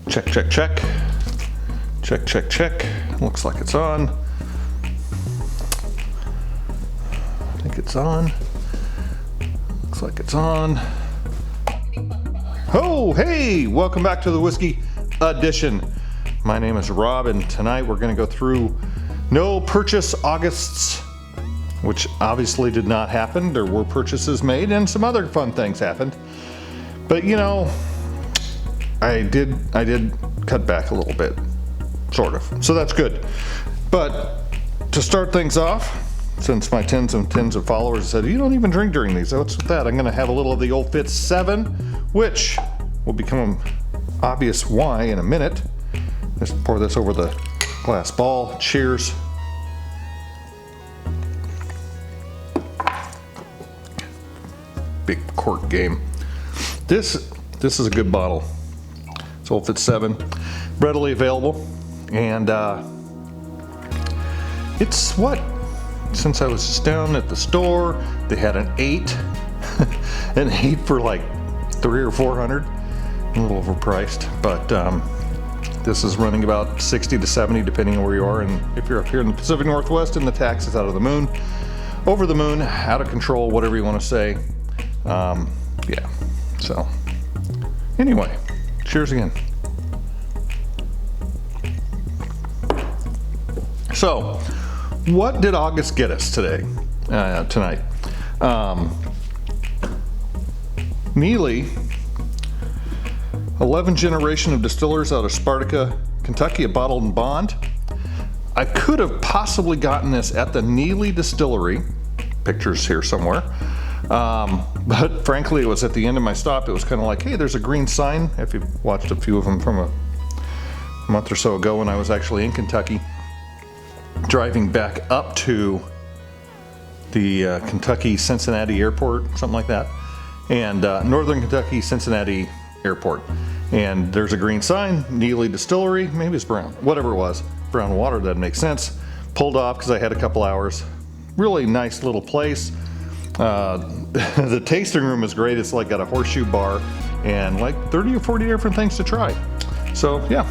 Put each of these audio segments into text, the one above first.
Check, check, check. Check, check, check. Looks like it's on. I think it's on. Looks like it's on. Oh, hey! Welcome back to the Whiskey Edition. My name is Rob, and tonight we're going to go through no purchase Augusts, which obviously did not happen. There were purchases made, and some other fun things happened. But you know, I did cut back a little bit, sort of. So that's good. But to start things off, since my tens and tens of followers said, you don't even drink during these, what's with that? I'm gonna have a little of the Old Fitz 7, which will become obvious why in a minute. Let's pour this over the glass ball. Cheers. Big cork game. This is a good bottle. It's Old Fitz 7, readily available, and it's what? Since I was just down at the store, they had an 8, an 8 for like $300 or $400, a little overpriced, but this is running about 60 to 70 depending on where you are, and if you're up here in the Pacific Northwest and the tax is out of the moon, over the moon, out of control, whatever you want to say. Yeah, so anyway, cheers again. So, what did August get us tonight? Neely, 11th generation of distillers out of Sparta, Kentucky, a bottled and bond. I could have possibly gotten this at the Neely Distillery. Pictures here somewhere. But frankly, it was at the end of my stop. It was kind of like, hey, there's a green sign. If you've watched a few of them from a month or so ago when I was actually in Kentucky, driving back up to the Kentucky Cincinnati Airport, something like that, and Northern Kentucky Cincinnati Airport. And there's a green sign, Neely Distillery, maybe it's brown, whatever it was, brown water, that makes sense. Pulled off because I had a couple hours. Really nice little place. The tasting room is great. It's like got a horseshoe bar and like 30 or 40 different things to try. So yeah.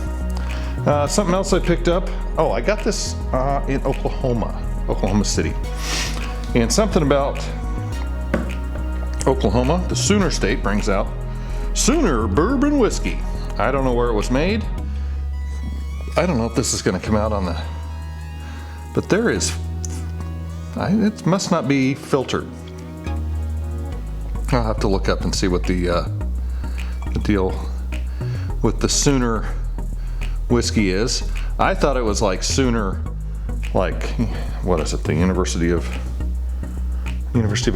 Something else I picked up. Oh, I got this in Oklahoma City. And something about Oklahoma, the Sooner State brings out Sooner Bourbon Whiskey. I don't know where it was made. I don't know if this is going to come out on the, but there is, it must not be filtered. I'll have to look up and see what the deal with the Sooner whiskey is. I thought it was like Sooner, like, what is it, the University of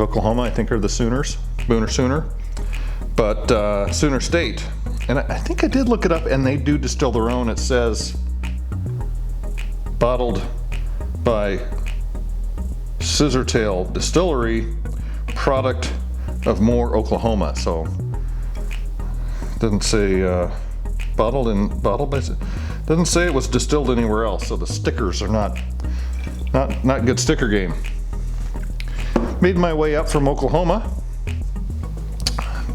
Oklahoma, I think, are the Sooners, Booner Sooner, but Sooner State. And I think I did look it up, and they do distill their own. It says bottled by Scissortail Distillery, product of Moore, Oklahoma. So doesn't say bottled by, doesn't say it was distilled anywhere else. So the stickers are not good sticker game. Made my way up from Oklahoma.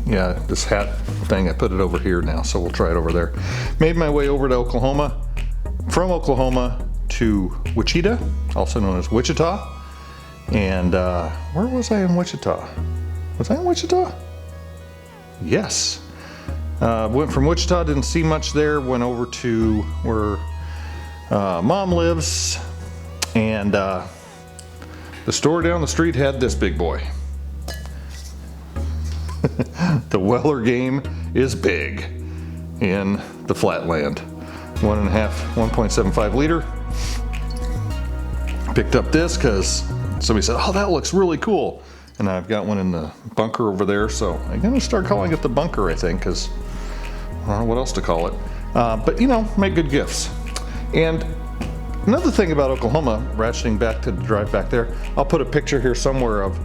Yeah, this hat thing, I put it over here now, so we'll try it over there. Made my way over to Oklahoma, from Oklahoma to Wichita, also known as Wichita. And where was I in Wichita? Was I in Wichita? Yes. Went from Wichita, didn't see much there, went over to where Mom lives, and the store down the street had this big boy. The Weller game is big in the Flatland. 1.75 liter. Picked up this because somebody said, oh, that looks really cool. And I've got one in the bunker over there, so I'm gonna start calling it the bunker, I think, because I don't know what else to call it. But you know, make good gifts. And another thing about Oklahoma, ratcheting back to the drive back there, I'll put a picture here somewhere of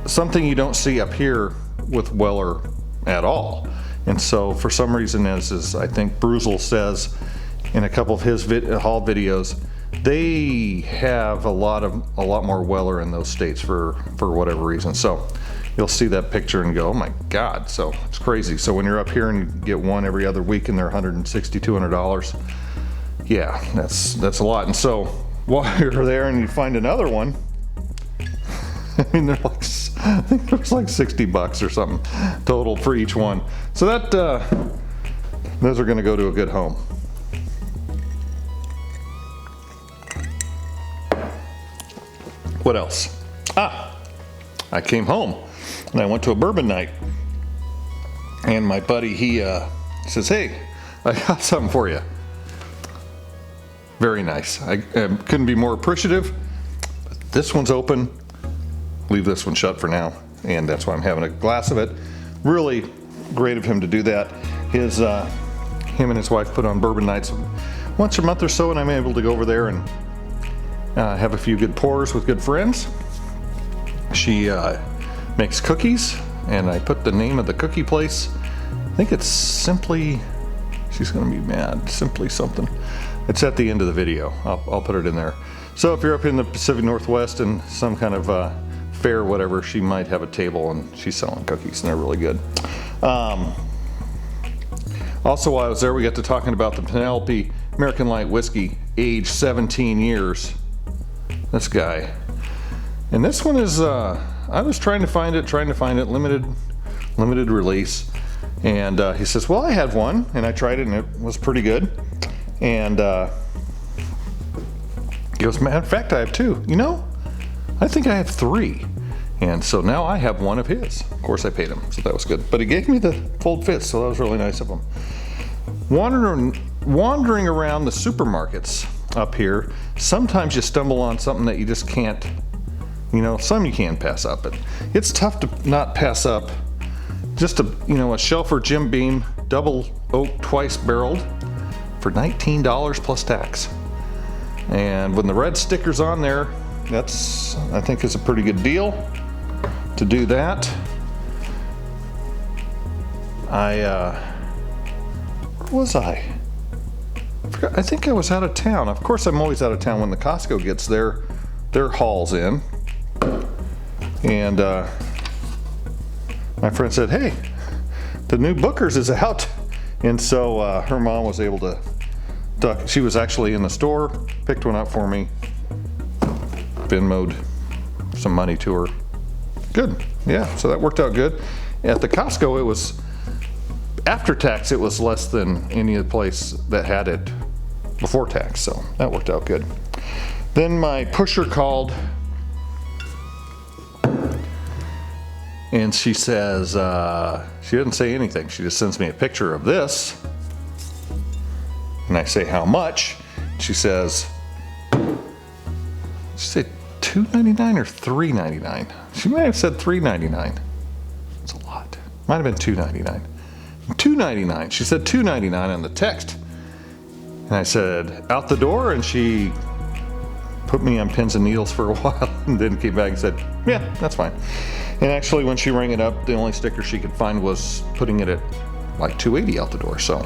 something you don't see up here with Weller at all. And so for some reason, as I think Bruzel says in a couple of his haul videos, they have a lot more Weller in those states for whatever reason. So you'll see that picture and go, oh my God, so it's crazy. So when you're up here and you get one every other week and they're $160, $200, yeah, that's a lot. And so while you're there and you find another one, I mean, they're like, I think it was like $60 or something total for each one. So that, those are gonna go to a good home. What else? I came home and I went to a bourbon night. And my buddy, he says, hey, I got something for you. Very nice. I couldn't be more appreciative. But this one's open. Leave this one shut for now. And that's why I'm having a glass of it. Really great of him to do that. Him and his wife put on bourbon nights once a month or so, and I'm able to go over there and have a few good pours with good friends. She makes cookies, and I put the name of the cookie place. I think it's Simply, she's gonna be mad, Simply something. It's at the end of the video. I'll put it in there. So if you're up in the Pacific Northwest and some kind of fair or whatever, she might have a table and she's selling cookies and they're really good. Also while I was there, we got to talking about the Penelope American Light Whiskey, aged 17 years. This guy. And this one is, I was trying to find it, limited release. And he says, well, I had one and I tried it and it was pretty good. And he goes, matter of fact, I have two. You know, I think I have three. And so now I have one of his. Of course I paid him, so that was good. But he gave me the full fit, so that was really nice of him. Wandering around the supermarkets up here, sometimes you stumble on something that you just can't, you know, some you can pass up, but it's tough to not pass up just a Shelfer Jim Beam double oak twice barreled for $19 plus tax. And when the red sticker's on there, that's, I think, is a pretty good deal to do that. Where was I? I think I was out of town. Of course, I'm always out of town when the Costco gets their hauls in. And my friend said, hey, the new Booker's is out. And so her mom was able to duck. She was actually in the store, picked one up for me, Venmo'd some money to her. Good, yeah, so that worked out good. At the Costco, it was, after tax, it was less than any other place that had it before tax, so that worked out good. Then my pusher called and she says, she didn't say anything. She just sends me a picture of this. And I say, how much? She says, she said $2.99 or $3.99? She might have said $3.99. That's a lot. Might have been $2.99. $2.99. She said $2.99 on the text. And I said, out the door, and she put me on pins and needles for a while and then came back and said, yeah, that's fine. And actually when she rang it up, the only sticker she could find was putting it at like $2.80 out the door. So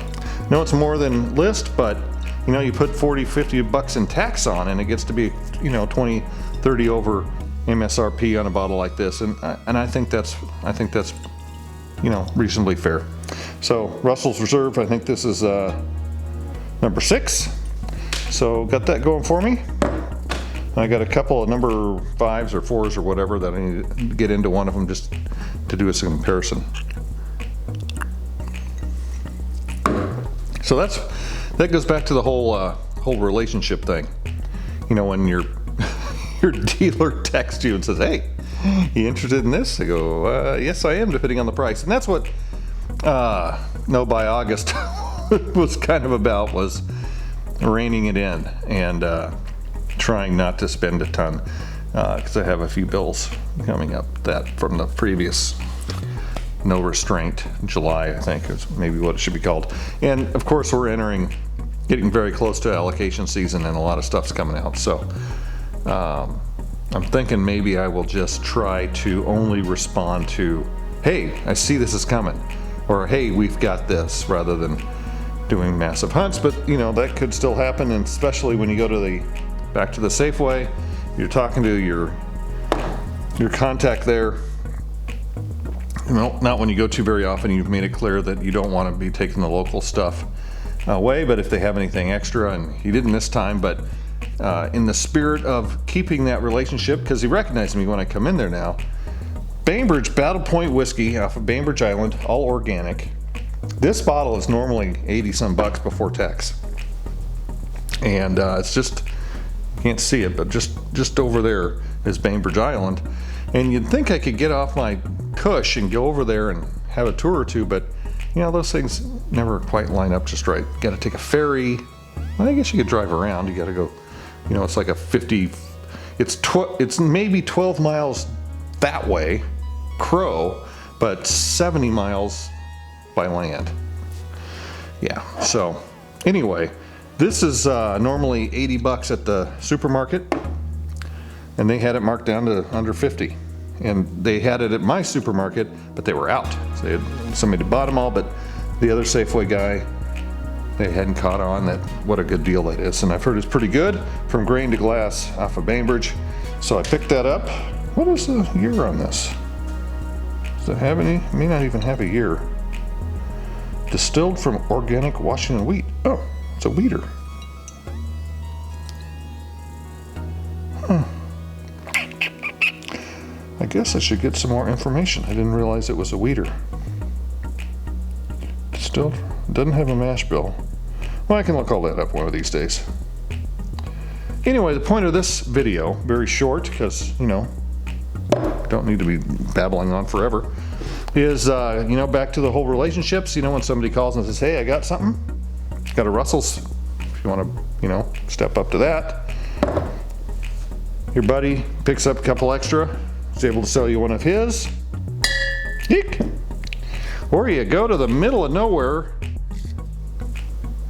no, it's more than list, but you know, you put 40, 50 bucks in tax on and it gets to be, you know, 20, 30 over MSRP on a bottle like this. And I think that's, you know, reasonably fair. So Russell's Reserve, I think this is number 6. So got that going for me. I got a couple of number 5s or 4s or whatever that I need to get into one of them just to do a comparison. So that goes back to the whole relationship thing. You know, when your dealer texts you and says, "Hey, you interested in this?" I go, "Yes, I am," depending on the price. And that's what No Buy August was kind of about, was reining it in and trying not to spend a ton, because I have a few bills coming up that from the previous No Restraint July, I think is maybe what it should be called. And of course we're getting very close to allocation season and a lot of stuff's coming out. So I'm thinking maybe I will just try to only respond to, hey, I see this is coming, or hey, we've got this, rather than doing massive hunts. But you know, that could still happen, and especially when you go to back to the Safeway, you're talking to your contact there, You know, not when you go to very often. You've made it clear that you don't want to be taking the local stuff away, but if they have anything extra, and he didn't this time, but in the spirit of keeping that relationship, because he recognized me when I come in there now. Bainbridge Battle Point whiskey off of Bainbridge Island, all organic. This bottle is normally 80 some bucks before tax. And it's just, you can't see it, but just over there is Bainbridge Island. And you'd think I could get off my cush and go over there and have a tour or two, but you know, those things never quite line up just right. You gotta take a ferry. Well, I guess you could drive around. You gotta go, you know, it's like a 50, it's maybe 12 miles that way, Crow, but 70 miles by land. Yeah, so anyway, this is normally 80 bucks at the supermarket, and they had it marked down to under 50. And they had it at my supermarket, but they were out. So they had, somebody bought them all, but the other Safeway guy, they hadn't caught on that what a good deal that is. And I've heard it's pretty good, from grain to glass off of Bainbridge. So I picked that up. What is the year on this? Does it have any? It may not even have a year. Distilled from organic Washington wheat. Oh, it's a wheater. I guess I should get some more information. I didn't realize it was a wheater. Distilled, doesn't have a mash bill. Well, I can look all that up one of these days. Anyway, the point of this video, very short, because, you know, don't need to be babbling on forever, is, you know, back to the whole relationships. You know, when somebody calls and says, hey, I got something, got a Russell's, if you want to, you know, step up to that. Your buddy picks up a couple extra, is able to sell you one of his. Eek. Or you go to the middle of nowhere,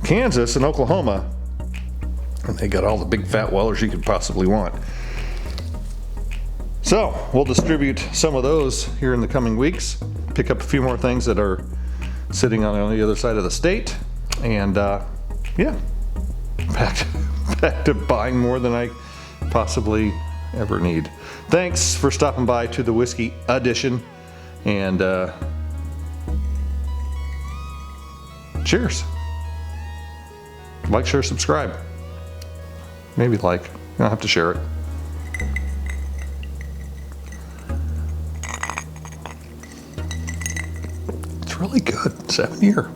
Kansas and Oklahoma, and they got all the big fat wellers you could possibly want. So we'll distribute some of those here in the coming weeks, pick up a few more things that are sitting on the other side of the state, and yeah, back to buying more than I possibly ever need. Thanks for stopping by to the Whiskey Edition, and cheers. Like, share, subscribe. Maybe like. You don't have to share it. It's really good. 7 year.